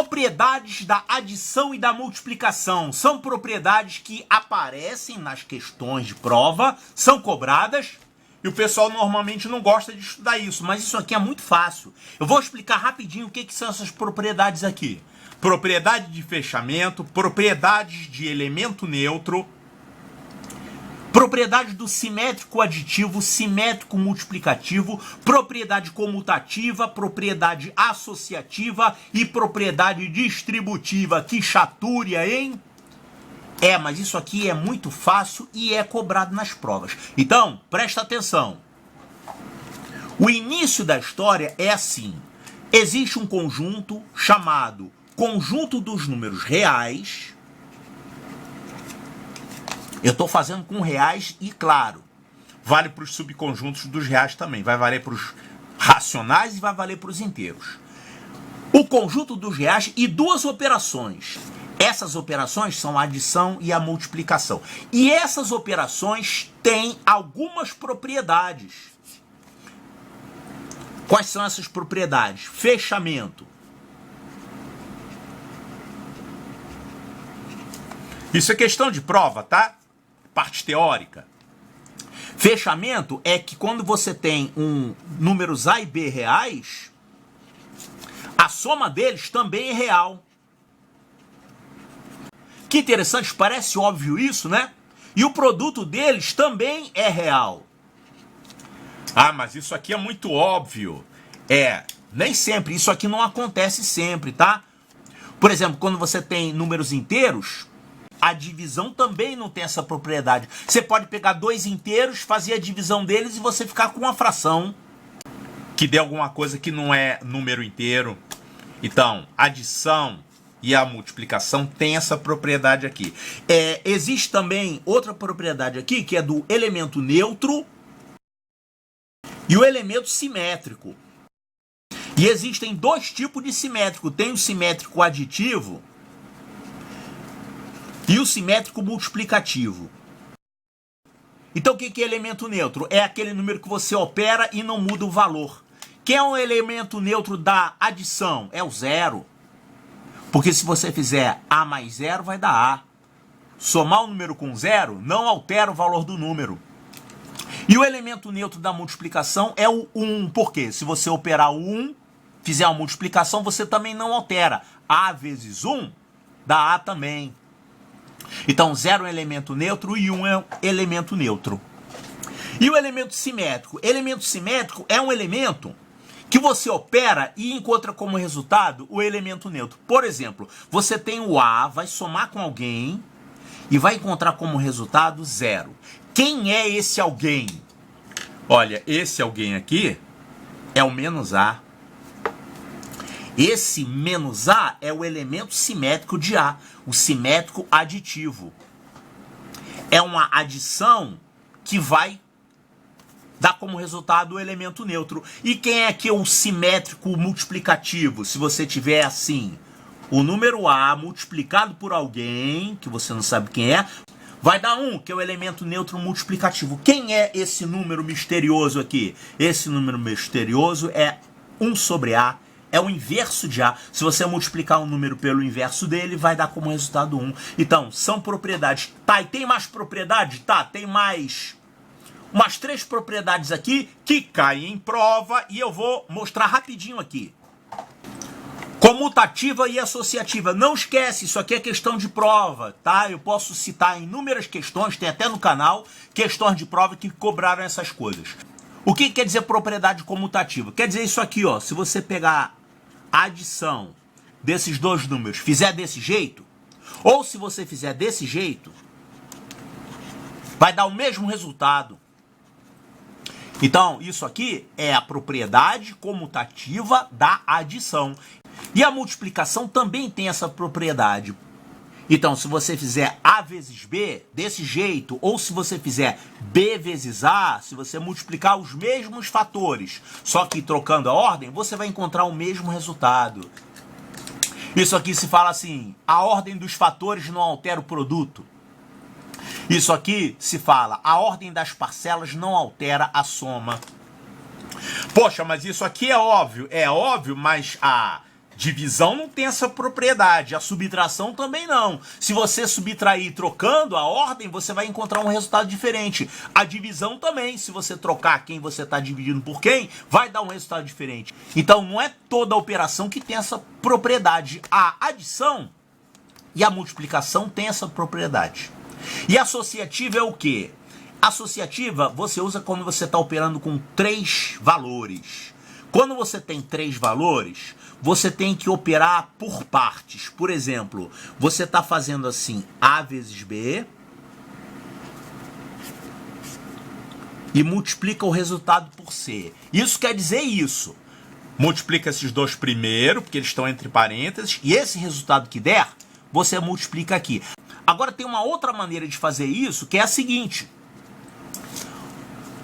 Propriedades da adição e da multiplicação são propriedades que aparecem nas questões de prova, são cobradas, e o pessoal normalmente não gosta de estudar isso, mas isso aqui é muito fácil. Eu vou explicar rapidinho o que são essas propriedades aqui. Propriedade de fechamento, propriedades de elemento neutro, propriedade do simétrico aditivo, simétrico multiplicativo, propriedade comutativa, propriedade associativa e propriedade distributiva. Que chatúria, hein? Mas isso aqui é muito fácil e é cobrado nas provas. Então, presta atenção. O início da história é assim. Existe um conjunto chamado conjunto dos números reais. Eu estou fazendo com reais e, claro, vale para os subconjuntos dos reais também. Vai valer para os racionais e vai valer para os inteiros. O conjunto dos reais e duas operações. Essas operações são a adição e a multiplicação. E essas operações têm algumas propriedades. Quais são essas propriedades? Fechamento. Isso é questão de prova, tá? Parte teórica. Fechamento é que quando você tem números A e B reais, a soma deles também é real. Que interessante, parece óbvio isso, né? E o produto deles também é real. Mas isso aqui é muito óbvio. Nem sempre, isso aqui não acontece sempre, tá? Por exemplo, quando você tem números inteiros, a divisão também não tem essa propriedade. Você pode pegar dois inteiros, fazer a divisão deles e você ficar com uma fração que dê alguma coisa que não é número inteiro. Então, adição e a multiplicação tem essa propriedade aqui. Existe também outra propriedade aqui, que é do elemento neutro e o elemento simétrico. E existem dois tipos de simétrico. Tem o simétrico aditivo e o simétrico multiplicativo. Então o que é elemento neutro? É aquele número que você opera e não muda o valor. Quem é o elemento neutro da adição? É o zero. Porque se você fizer A mais zero, vai dar A. Somar o número com zero não altera o valor do número. E o elemento neutro da multiplicação é o 1. Por quê? Se você operar o 1, fizer a multiplicação, você também não altera. A vezes 1 dá A também. Então 0 é um elemento neutro e 1 é um elemento neutro. E o elemento simétrico? Elemento simétrico é um elemento que você opera e encontra como resultado o elemento neutro. Por exemplo, você tem o A, vai somar com alguém e vai encontrar como resultado 0. Quem é esse alguém? Olha, esse alguém aqui é o menos A. Esse menos A é o elemento simétrico de A, o simétrico aditivo. É uma adição que vai dar como resultado o elemento neutro. E quem é que é o simétrico multiplicativo? Se você tiver assim, o número A multiplicado por alguém, que você não sabe quem é, vai dar 1, que é o elemento neutro multiplicativo. Quem é esse número misterioso aqui? Esse número misterioso é 1 sobre A. É o inverso de A. Se você multiplicar um número pelo inverso dele, vai dar como resultado 1. Então, são propriedades. Tá, e tem mais propriedades? Tá, tem mais umas 3 propriedades aqui que caem em prova e eu vou mostrar rapidinho aqui. Comutativa e associativa. Não esquece, isso aqui é questão de prova, tá? Eu posso citar inúmeras questões, tem até no canal, questões de prova que cobraram essas coisas. O que quer dizer propriedade comutativa? Quer dizer isso aqui, ó. Se você pegar a adição desses dois números, fizer desse jeito, ou se você fizer desse jeito, vai dar o mesmo resultado. Então, isso aqui é a propriedade comutativa da adição. E a multiplicação também tem essa propriedade. Então, se você fizer A vezes B, desse jeito, ou se você fizer B vezes A, se você multiplicar os mesmos fatores, só que trocando a ordem, você vai encontrar o mesmo resultado. Isso aqui se fala assim, a ordem dos fatores não altera o produto. Isso aqui se fala, a ordem das parcelas não altera a soma. Poxa, mas isso aqui é óbvio, mas a divisão não tem essa propriedade, a subtração também não. Se você subtrair trocando a ordem, você vai encontrar um resultado diferente. A divisão também, se você trocar quem você está dividindo por quem, vai dar um resultado diferente. Então não é toda operação que tem essa propriedade. A adição e a multiplicação tem essa propriedade. E a associativa é o quê? Associativa você usa quando você está operando com 3 valores. Quando você tem 3 valores, você tem que operar por partes. Por exemplo, você está fazendo assim A vezes B e multiplica o resultado por C. Isso quer dizer isso. Multiplica esses dois primeiro, porque eles estão entre parênteses, e esse resultado que der, você multiplica aqui. Agora tem uma outra maneira de fazer isso, que é a seguinte.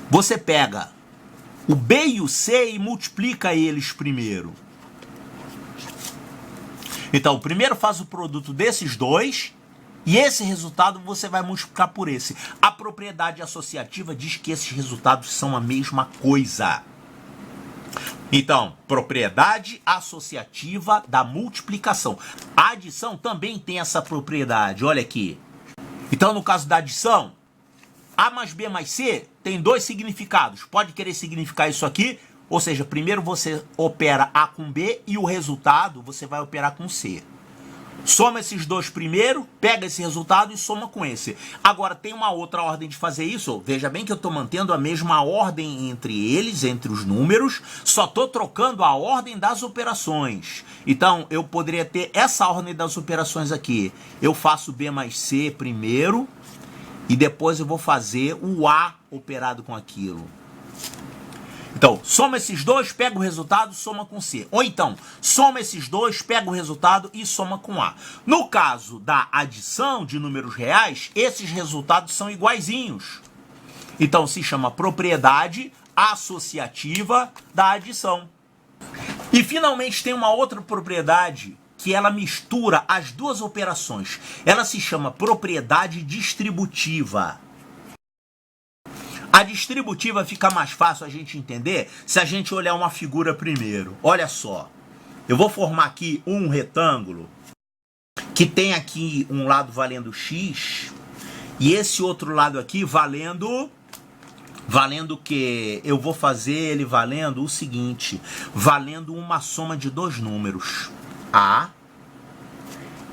Você pega o B e o C e multiplica eles primeiro. Então, primeiro faz o produto desses dois e esse resultado você vai multiplicar por esse. A propriedade associativa diz que esses resultados são a mesma coisa. Então, propriedade associativa da multiplicação. A adição também tem essa propriedade, olha aqui. Então, no caso da adição, A mais B mais C tem 2 significados. Pode querer significar isso aqui, ou seja, primeiro você opera A com B e o resultado você vai operar com C. Soma esses dois primeiro, pega esse resultado e soma com esse. Agora, tem uma outra ordem de fazer isso. Veja bem que eu estou mantendo a mesma ordem entre eles, entre os números, só estou trocando a ordem das operações. Então, eu poderia ter essa ordem das operações aqui. Eu faço B mais C primeiro, e depois eu vou fazer o A operado com aquilo. Então, soma esses dois, pega o resultado, soma com C. Ou então, soma esses dois, pega o resultado e soma com A. No caso da adição de números reais, esses resultados são iguaizinhos. Então, se chama propriedade associativa da adição. E, finalmente, tem uma outra propriedade que ela mistura as duas operações. Ela se chama propriedade distributiva. A distributiva fica mais fácil a gente entender se a gente olhar uma figura primeiro. Olha só, eu vou formar aqui um retângulo que tem aqui um lado valendo x e esse outro lado aqui valendo o que? Eu vou fazer ele valendo o seguinte, valendo uma soma de 2 números, A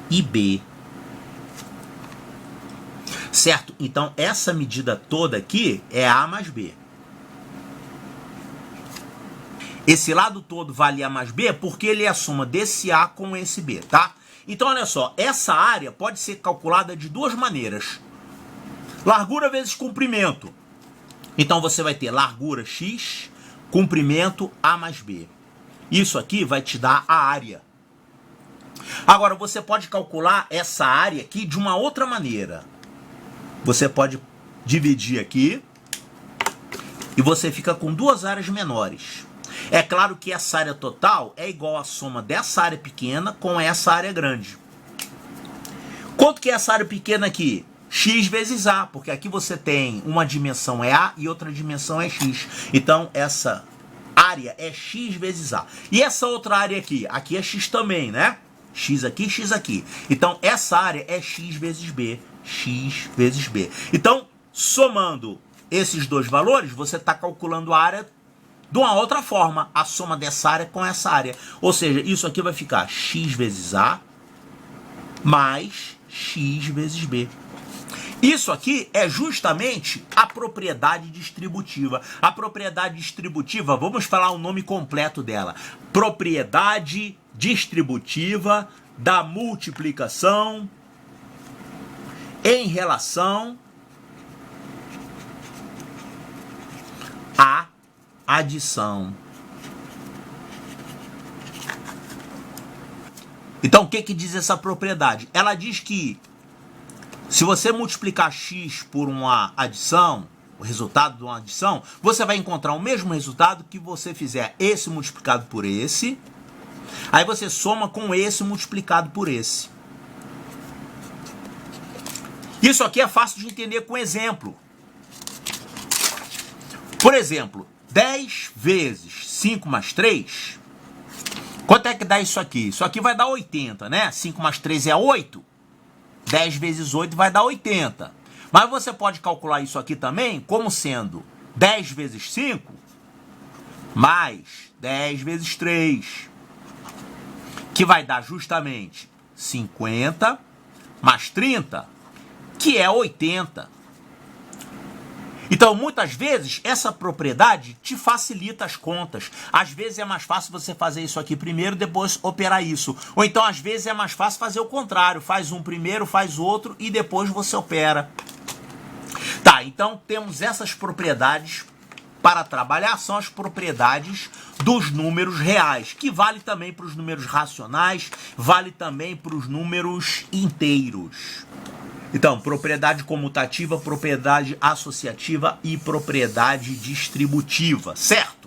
e B. Certo? Então, essa medida toda aqui é A mais B. Esse lado todo vale A mais B porque ele é a soma desse A com esse B, tá? Então, olha só, essa área pode ser calculada de 2 maneiras. Largura vezes comprimento. Então, você vai ter largura x, comprimento A mais B. Isso aqui vai te dar a área. Agora, você pode calcular essa área aqui de uma outra maneira. Você pode dividir aqui e você fica com 2 áreas menores. É claro que essa área total é igual à soma dessa área pequena com essa área grande. Quanto que é essa área pequena aqui? X vezes A, porque aqui você tem uma dimensão é A e outra dimensão é X. Então, essa área é X vezes A. E essa outra área aqui? Aqui é X também, né? X aqui, X aqui. Então, essa área é X vezes B. X vezes B. Então, somando esses 2 valores, você está calculando a área de uma outra forma. A soma dessa área com essa área. Ou seja, isso aqui vai ficar X vezes A mais X vezes B. Isso aqui é justamente a propriedade distributiva. A propriedade distributiva, vamos falar o nome completo dela. Propriedade distributiva da multiplicação em relação à adição. Então, o que diz essa propriedade? Ela diz que se você multiplicar x por uma adição, o resultado de uma adição, você vai encontrar o mesmo resultado que você fizer esse multiplicado por esse, aí você soma com esse multiplicado por esse. Isso aqui é fácil de entender com exemplo. Por exemplo, 10 vezes 5 mais 3 Quanto é que dá isso aqui? Isso aqui vai dar 80, né? 5 mais 3 é 8. 10 vezes 8 vai dar 80. Mas você pode calcular isso aqui também como sendo 10 vezes 5 mais 10 vezes 3, que vai dar justamente 50 mais 30, que é 80. Então, muitas vezes, essa propriedade te facilita as contas. Às vezes é mais fácil você fazer isso aqui primeiro, depois operar isso. Ou então, às vezes, é mais fácil fazer o contrário. Faz um primeiro, faz outro e depois você opera. Tá, então temos essas propriedades para trabalhar, são as propriedades dos números reais, que vale também para os números racionais, vale também para os números inteiros. Então, propriedade comutativa, propriedade associativa e propriedade distributiva, certo?